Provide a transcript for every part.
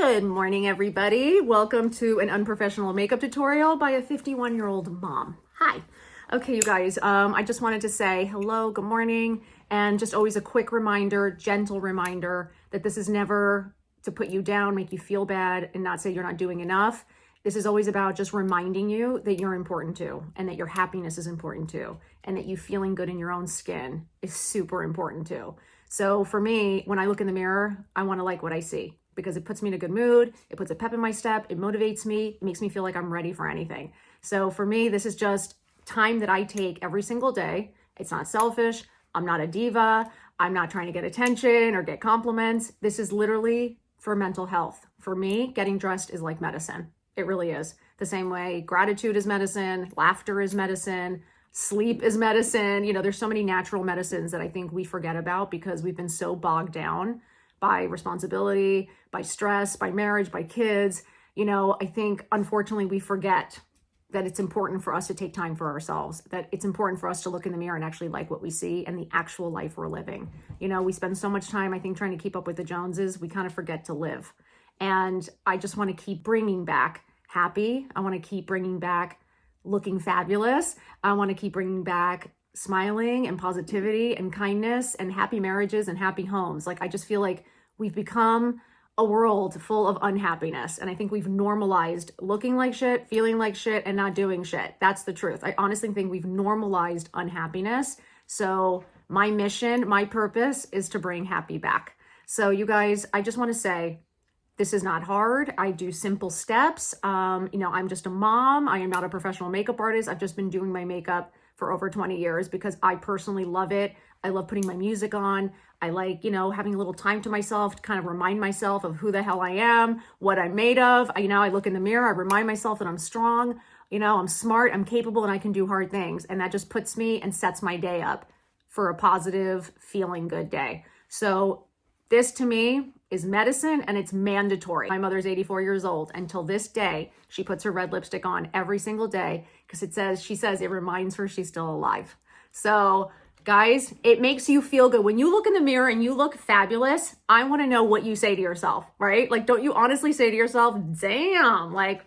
Good morning, everybody. Welcome to an unprofessional makeup tutorial by a 51-year-old mom. Hi. Okay, you guys, I just wanted to say hello, good morning, and just always a quick reminder, gentle reminder that this is never to put you down, make you feel bad, and not say you're not doing enough. This is always about just reminding you that you're important too, and that your happiness is important too, and that you feeling good in your own skin is super important too. So for me, when I look in the mirror, I want to like what I see because it puts me in a good mood. It puts a pep in my step. It motivates me. It makes me feel like I'm ready for anything. So for me, this is just time that I take every single day. It's not selfish. I'm not a diva. I'm not trying to get attention or get compliments. This is literally for mental health. For me, getting dressed is like medicine. It really is. The same way gratitude is medicine, laughter is medicine, sleep is medicine. You know, there's so many natural medicines that I think we forget about because we've been so bogged down by responsibility, by stress, by marriage, by kids. You know, I think unfortunately we forget that it's important for us to take time for ourselves, that it's important for us to look in the mirror and actually like what we see and the actual life we're living. You know, we spend so much time, I think, trying to keep up with the Joneses, we kind of forget to live. And I just want to keep bringing back happy. I want to keep bringing back looking fabulous. I want to keep bringing back smiling and positivity and kindness and happy marriages and happy homes. Like, I just feel like we've become a world full of unhappiness. And I think we've normalized looking like shit, feeling like shit, and not doing shit. That's the truth. I honestly think we've normalized unhappiness. So my mission, my purpose is to bring happy back. So you guys, I just want to say, this is not hard. I do simple steps. You know, I'm just a mom. I am not a professional makeup artist. I've just been doing my makeup for over 20 years because I personally love it. I love putting my music on. I like, you know, having a little time to myself to kind of remind myself of who the hell I am, what I'm made of. You know, I look in the mirror, I remind myself that I'm strong, you know, I'm smart, I'm capable, and I can do hard things. And that just puts me and sets my day up for a positive, feeling good day. So this to me is medicine, and it's mandatory. My mother's 84 years old. Until this day, she puts her red lipstick on every single day because she says it reminds her she's still alive. So guys, it makes you feel good. When you look in the mirror and you look fabulous, I want to know what you say to yourself, right? Like, don't you honestly say to yourself, damn, like,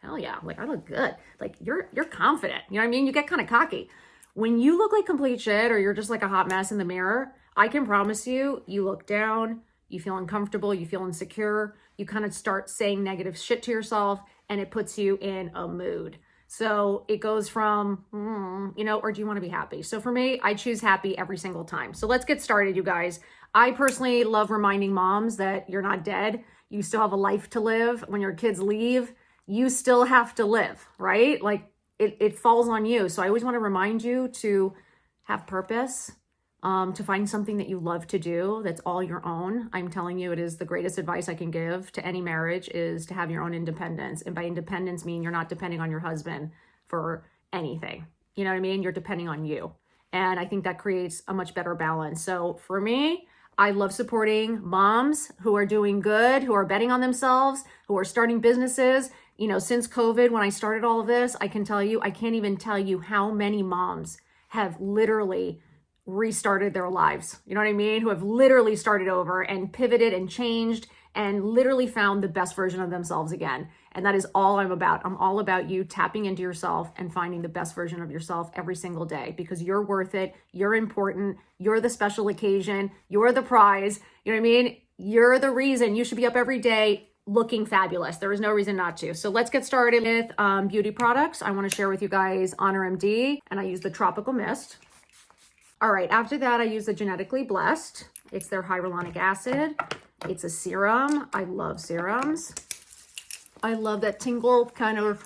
hell yeah, like I look good. Like you're confident. You know what I mean? You get kind of cocky. When you look like complete shit or you're just like a hot mess in the mirror, I can promise you, you look down, you feel uncomfortable, you feel insecure, you kind of start saying negative shit to yourself, and it puts you in a mood. So it goes from, you know, or do you want to be happy? So for me, I choose happy every single time. So let's get started, you guys. I personally love reminding moms that you're not dead. You still have a life to live. When your kids leave, you still have to live, right? Like it falls on you. So I always want to remind you to have purpose, to find something that you love to do that's all your own. I'm telling you, it is the greatest advice I can give to any marriage is to have your own independence. And by independence, mean you're not depending on your husband for anything. You know what I mean? You're depending on you. And I think that creates a much better balance. So for me, I love supporting moms who are doing good, who are betting on themselves, who are starting businesses. You know, since COVID, when I started all of this, I can tell you, I can't even tell you how many moms have literally restarted their lives. You know what I mean? Who have literally started over and pivoted and changed and literally found the best version of themselves again. And that is all I'm about. I'm all about you tapping into yourself and finding the best version of yourself every single day because you're worth it. You're important. You're the special occasion. You're the prize. You know what I mean? You're the reason you should be up every day looking fabulous. There is no reason not to. So let's get started with beauty products. I want to share with you guys Honor MD, and I use the Tropical Mist. All right, after that, I use the Genetically Blessed. It's their hyaluronic acid. It's a serum. I love serums. I love that tingle kind of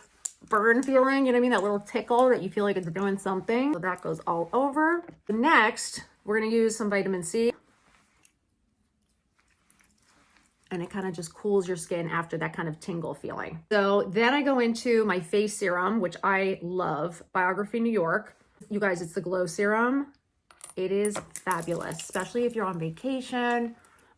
burn feeling, you know what I mean? That little tickle that you feel like it's doing something. So that goes all over. Next, we're gonna use some vitamin C. And it kind of just cools your skin after that kind of tingle feeling. So then I go into my face serum, which I love, Biography New York. You guys, it's the Glow Serum. It is fabulous, especially if you're on vacation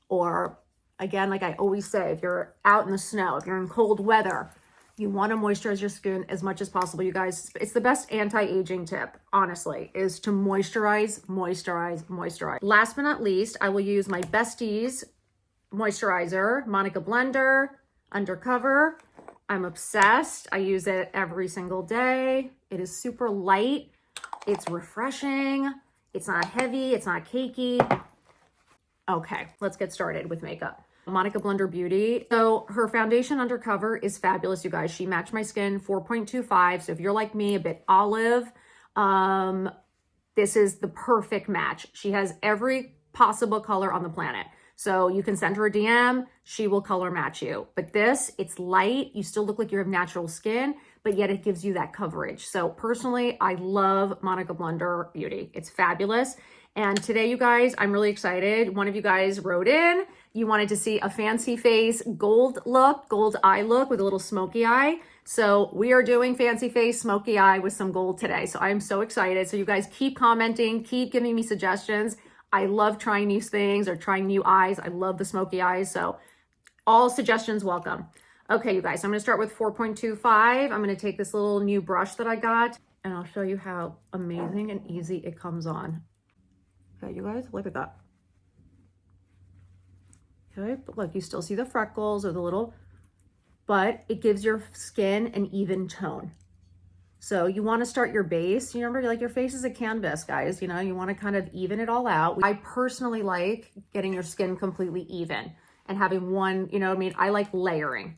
or, again, like I always say, if you're out in the snow, if you're in cold weather, you want to moisturize your skin as much as possible. You guys, it's the best anti-aging tip, honestly, is to moisturize, moisturize, moisturize. Last but not least, I will use my Besties moisturizer, Monika Blunder Undercover. I'm obsessed. I use it every single day. It is super light. It's refreshing. It's not heavy. It's not cakey. Okay, let's get started with makeup. Monika Blunder Beauty. So her foundation Undercover is fabulous, you guys. She matched my skin 4.25. So if you're like me, a bit olive, this is the perfect match. She has every possible color on the planet. So you can send her a DM, she will color match you. But this, it's light, you still look like you have natural skin, but yet it gives you that coverage. So personally, I love Monika Blunder Beauty. It's fabulous. And today, you guys, I'm really excited. One of you guys wrote in, you wanted to see a fancy face gold look, gold eye look with a little smoky eye. So we are doing fancy face, smoky eye with some gold today. So I'm so excited. So you guys keep commenting, keep giving me suggestions. I love trying new things or trying new eyes. I love the smoky eyes. So all suggestions welcome. Okay, you guys, so I'm going to start with 4.25. I'm going to take this little new brush that I got and I'll show you how amazing and easy it comes on. Okay, you guys, look at that. Okay, but look, you still see the freckles or the little, but it gives your skin an even tone. So you want to start your base. You remember, like, your face is a canvas, guys. You know, you want to kind of even it all out. I personally like getting your skin completely even and having one, you know what I mean? I like layering.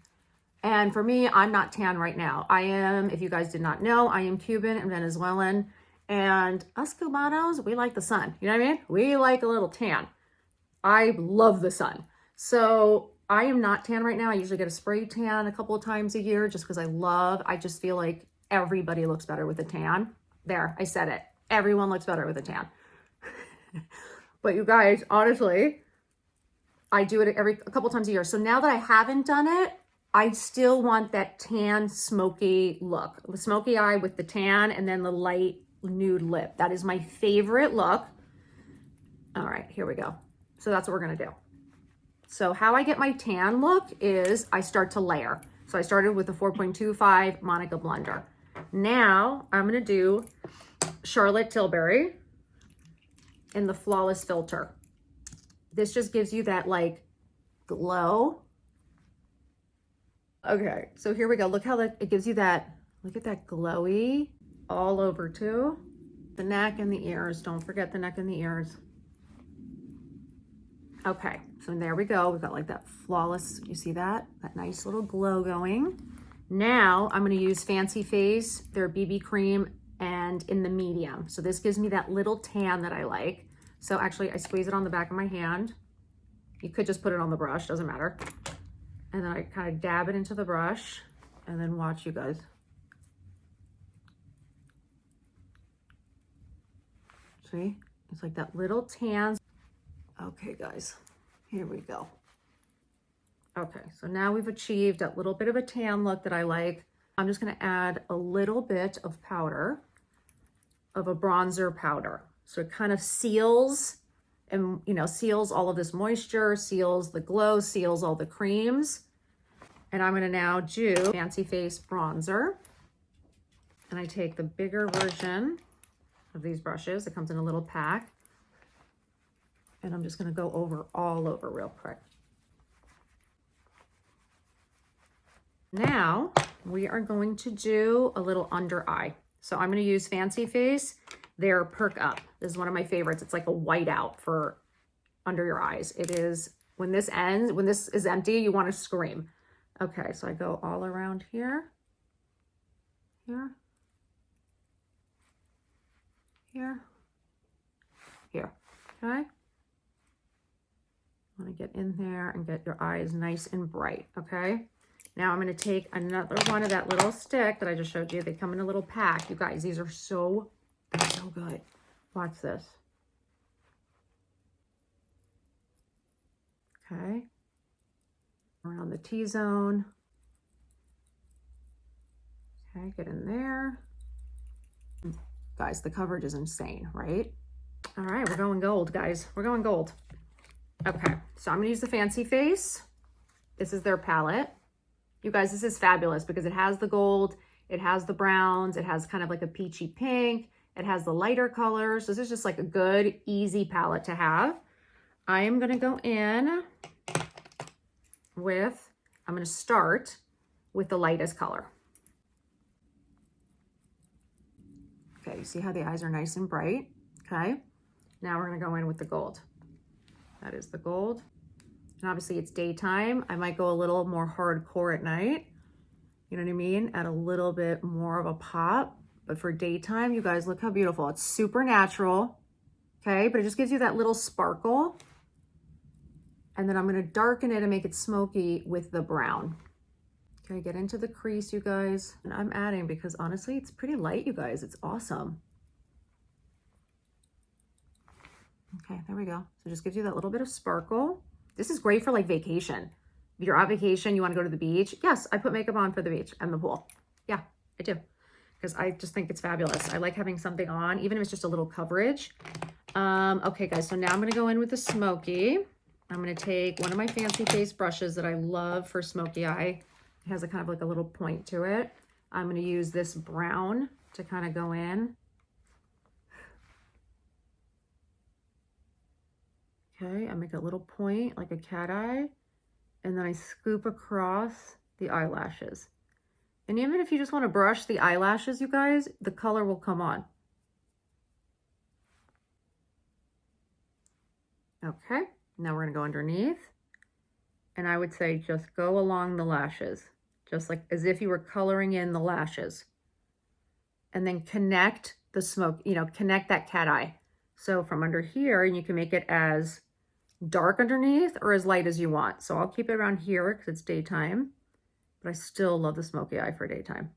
And for me, I'm not tan right now. I am, if you guys did not know, I am Cuban and Venezuelan. And us Cubanos, we like the sun. You know what I mean? We like a little tan. I love the sun. So I am not tan right now. I usually get a spray tan a couple of times a year just because I just feel like everybody looks better with a tan. There, I said it. Everyone looks better with a tan. But you guys, honestly, I do it a couple times a year. So now that I haven't done it, I still want that tan smoky look. The smoky eye with the tan and then the light nude lip. That is my favorite look. All right, here we go. So that's what we're gonna do. So how I get my tan look is I start to layer. So I started with the 4.25 Monika Blunder. Now I'm gonna do Charlotte Tilbury in the Flawless Filter. This just gives you that like glow. Okay, so here we go. Look how it gives you that, look at that glowy all over too. The neck and the ears, don't forget the neck and the ears. Okay, so there we go. We've got like that flawless, you see that? That nice little glow going. Now I'm gonna use Fancy Face, their BB cream, and in the medium. So this gives me that little tan that I like. So actually I squeeze it on the back of my hand. You could just put it on the brush, doesn't matter. And then I kind of dab it into the brush and then watch, you guys. See, it's like that little tan. Okay, guys, here we go. Okay, so now we've achieved that little bit of a tan look that I like. I'm just gonna add a little bit of powder, of a bronzer powder. So it kind of seals and, you know, seals all of this moisture, seals the glow, seals all the creams. And I'm gonna now do Fancy Face bronzer. And I take the bigger version of these brushes. It comes in a little pack. And I'm just gonna go all over real quick. Now we are going to do a little under eye. So I'm gonna use Fancy Face, their Perk Up. This is one of my favorites. It's like a whiteout for under your eyes. It is, when this ends, when this is empty, you wanna scream. Okay, so I go all around here, here, here, here, okay? I wanna get in there and get your eyes nice and bright, okay? Now I'm gonna take another one of that little stick that I just showed you. They come in a little pack. You guys, these are so good. Watch this. Okay. Around the T-zone. Okay, get in there. Guys, the coverage is insane, right? All right, we're going gold, guys. We're going gold. Okay, so I'm gonna use the Fancy Face. This is their palette. You guys, this is fabulous because it has the gold, it has the browns, it has kind of like a peachy pink, it has the lighter colors. This is just like a good, easy palette to have. I am gonna go in with, I'm going to start with the lightest color. Okay, you see how the eyes are nice and bright? Okay, now we're going to go in with the gold. That is the gold. And obviously it's daytime. I might go a little more hardcore at night. You know what I mean? Add a little bit more of a pop. But for daytime, you guys, look how beautiful. It's super natural. Okay, but it just gives you that little sparkle. And then I'm going to darken it and make it smoky with the brown. Okay, get into the crease, you guys. And I'm adding, because honestly, it's pretty light, you guys. It's awesome. Okay, there we go. So it just gives you that little bit of sparkle. This is great for like vacation. If you're on vacation, you want to go to the beach. Yes, I put makeup on for the beach and the pool. Yeah, I do. Because I just think it's fabulous. I like having something on, even if it's just a little coverage. Okay, guys, so now I'm going to go in with the smoky. I'm going to take one of my fancy face brushes that I love for smoky eye. It has a kind of like a little point to it. I'm going to use this brown to kind of go in. Okay, I make a little point like a cat eye, and then I scoop across the eyelashes. And even if you just want to brush the eyelashes, you guys, the color will come on. Okay, now we're going to go underneath. And I would say just go along the lashes, just like as if you were coloring in the lashes. And then connect the smoke, you know, connect that cat eye. So from under here, and you can make it as dark underneath or as light as you want. So I'll keep it around here because it's daytime, but I still love the smoky eye for daytime.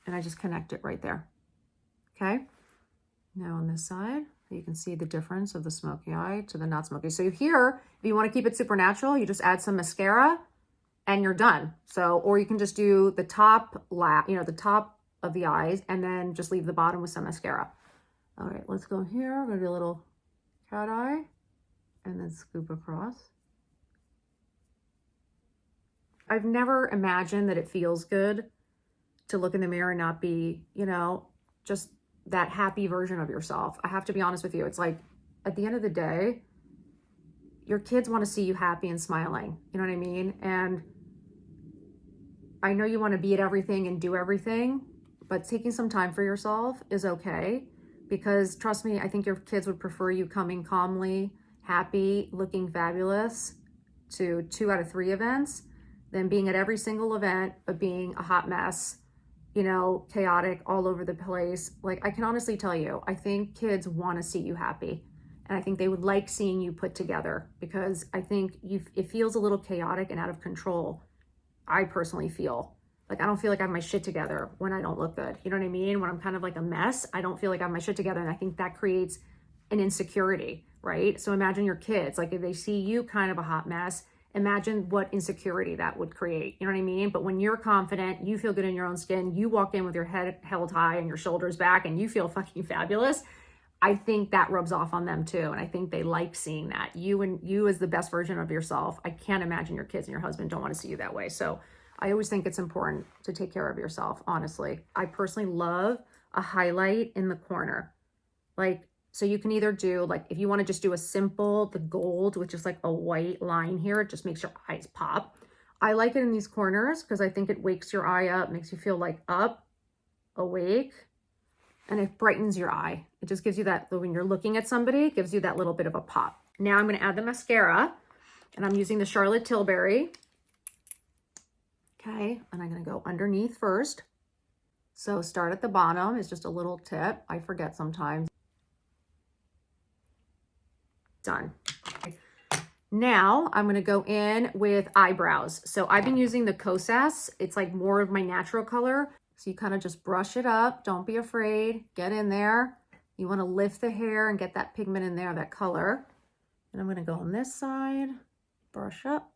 And I just connect it right there. Okay. Now on this side, you can see the difference of the smoky eye to the not smoky. So here, if you want to keep it super natural, you just add some mascara and you're done. So, or you can just do the top the top of the eyes and then just leave the bottom with some mascara. All right, let's go here. We're gonna do a little cat eye and then scoop across. I've never imagined that it feels good to look in the mirror and not be, you know, just that happy version of yourself. I have to be honest with you. It's like, at the end of the day, your kids want to see you happy and smiling. You know what I mean? And I know you want to be at everything and do everything, but taking some time for yourself is okay. Because trust me, I think your kids would prefer you coming calmly, happy, looking fabulous to 2 out of 3 events than being at every single event, but being a hot mess, you know, chaotic all over the place. Like, I can honestly tell you, I think kids want to see you happy. And I think they would like seeing you put together, because I think it feels a little chaotic and out of control. I personally feel like I don't feel like I have my shit together when I don't look good. You know what I mean? When I'm kind of like a mess, I don't feel like I have my shit together. And I think that creates an insecurity, right? So imagine your kids, like if they see you kind of a hot mess, imagine what insecurity that would create. You know what I mean? But when you're confident, you feel good in your own skin, you walk in with your head held high and your shoulders back and you feel fucking fabulous. I think that rubs off on them too. And I think they like seeing that. You as the best version of yourself. I can't imagine your kids and your husband don't want to see you that way. So I always think it's important to take care of yourself, honestly. I personally love a highlight in the corner. Like, so you can either do, like, if you want to just do a simple, the gold, which is like a white line here, it just makes your eyes pop. I like it in these corners because I think it wakes your eye up, makes you feel like up, awake, and it brightens your eye. It just gives you that, when you're looking at somebody, it gives you that little bit of a pop. Now I'm going to add the mascara, and I'm using the Charlotte Tilbury. Okay, and I'm going to go underneath first. So start at the bottom is just a little tip. I forget sometimes. Done. Now I'm going to go in with eyebrows. So I've been using the Kosas. It's like more of my natural color. So you kind of just brush it up. Don't be afraid. Get in there. You want to lift the hair and get that pigment in there, that color. And I'm going to go on this side, brush up.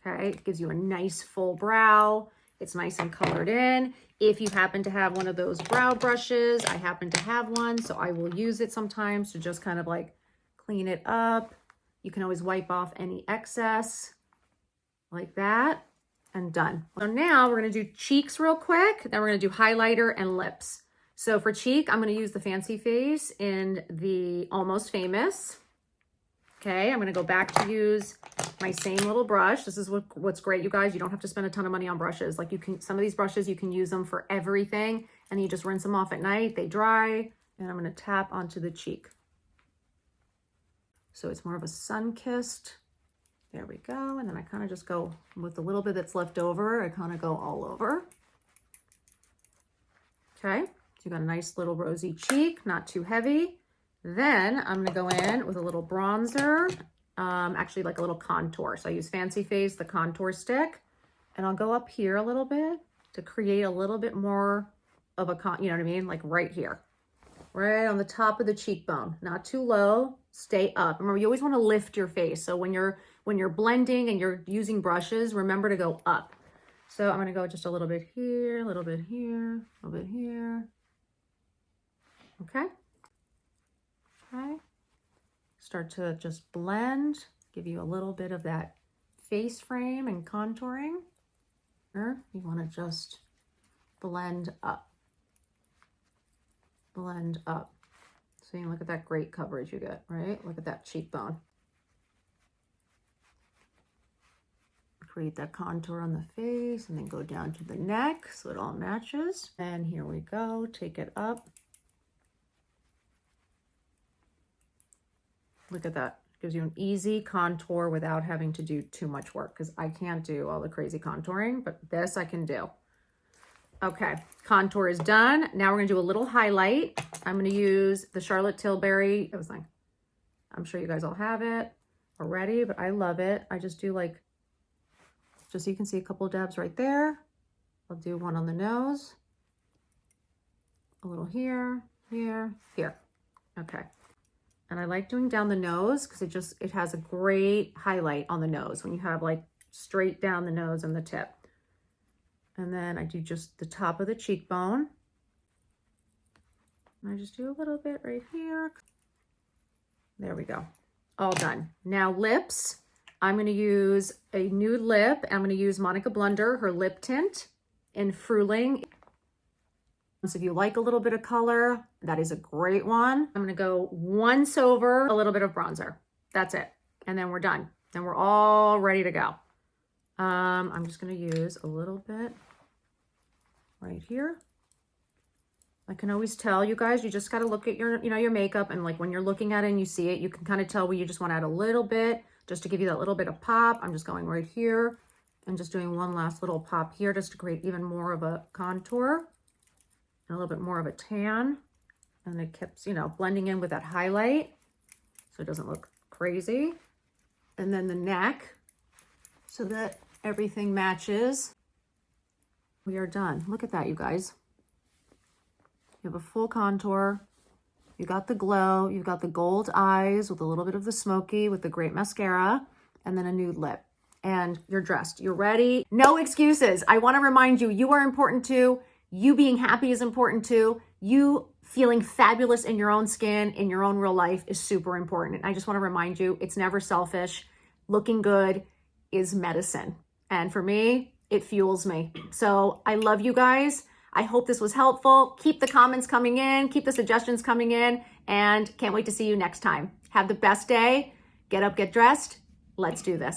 Okay, it gives you a nice full brow. It's nice and colored in. If you happen to have one of those brow brushes, I happen to have one, so I will use it sometimes to just kind of like clean it up. You can always wipe off any excess like that, and done. So now we're gonna do cheeks real quick, then we're gonna do highlighter and lips. So for cheek, I'm gonna use the Fancy Face in the Almost Famous. Okay, I'm gonna go back to use my same little brush. This is what's great, you guys. You don't have to spend a ton of money on brushes. Like some of these brushes, you can use them for everything, and you just rinse them off at night. They dry, and I'm gonna tap onto the cheek. So it's more of a sun-kissed. There we go. And then I kind of just go with the little bit that's left over. I kind of go all over. Okay, so you got a nice little rosy cheek, not too heavy. Then I'm gonna go in with a little bronzer, actually like a little contour. So I use Fancy Face, the contour stick, and I'll go up here a little bit to create a little bit more of a you know what I mean? Like right here, right on the top of the cheekbone, not too low, stay up. Remember, you always wanna lift your face. So when you're blending and you're using brushes, remember to go up. So I'm gonna go just a little bit here, a little bit here, a little bit here. Okay. Okay. Start to just blend, give you a little bit of that face frame and contouring. Or you wanna just blend up. Blend up. So you look at that great coverage you get, right? Look at that cheekbone. Create that contour on the face and then go down to the neck so it all matches. And here we go, take it up. Look at that, gives you an easy contour without having to do too much work, because I can't do all the crazy contouring, but this I can do. Okay, contour is done. Now we're gonna do a little highlight. I'm gonna use the Charlotte Tilbury, I'm sure you guys all have it already, but I love it. I just do like, just so you can see a couple of dabs right there. I'll do one on the nose, a little here, here, here. Okay. And I like doing down the nose because it has a great highlight on the nose when you have like straight down the nose and the tip. And then I do just the top of the cheekbone. And I just do a little bit right here. There we go. All done. Now lips. I'm going to use a nude lip. I'm going to use Monika Blunder, her lip tint in Fruling. So if you like a little bit of color, that is a great one. I'm going to go once over a little bit of bronzer. That's it. And then we're done. Then we're all ready to go. I'm just going to use a little bit right here. I can always tell, you guys, you just got to look at your makeup, and like when you're looking at it and you see it, you can kind of tell where you just want to add a little bit just to give you that little bit of pop. I'm just going right here and just doing one last little pop here just to create even more of a contour and a little bit more of a tan. And it keeps, blending in with that highlight so it doesn't look crazy. And then the neck so that everything matches. We are done. Look at that, you guys. You have a full contour. You got the glow. You've got the gold eyes with a little bit of the smoky with the great mascara, and then a nude lip. And you're dressed. You're ready. No excuses. I want to remind you, you are important too. You being happy is important too. You feeling fabulous in your own skin, in your own real life is super important. And I just want to remind you, it's never selfish. Looking good is medicine. And for me, it fuels me. So I love you guys. I hope this was helpful. Keep the comments coming in, keep the suggestions coming in, and can't wait to see you next time. Have the best day. Get up, get dressed. Let's do this.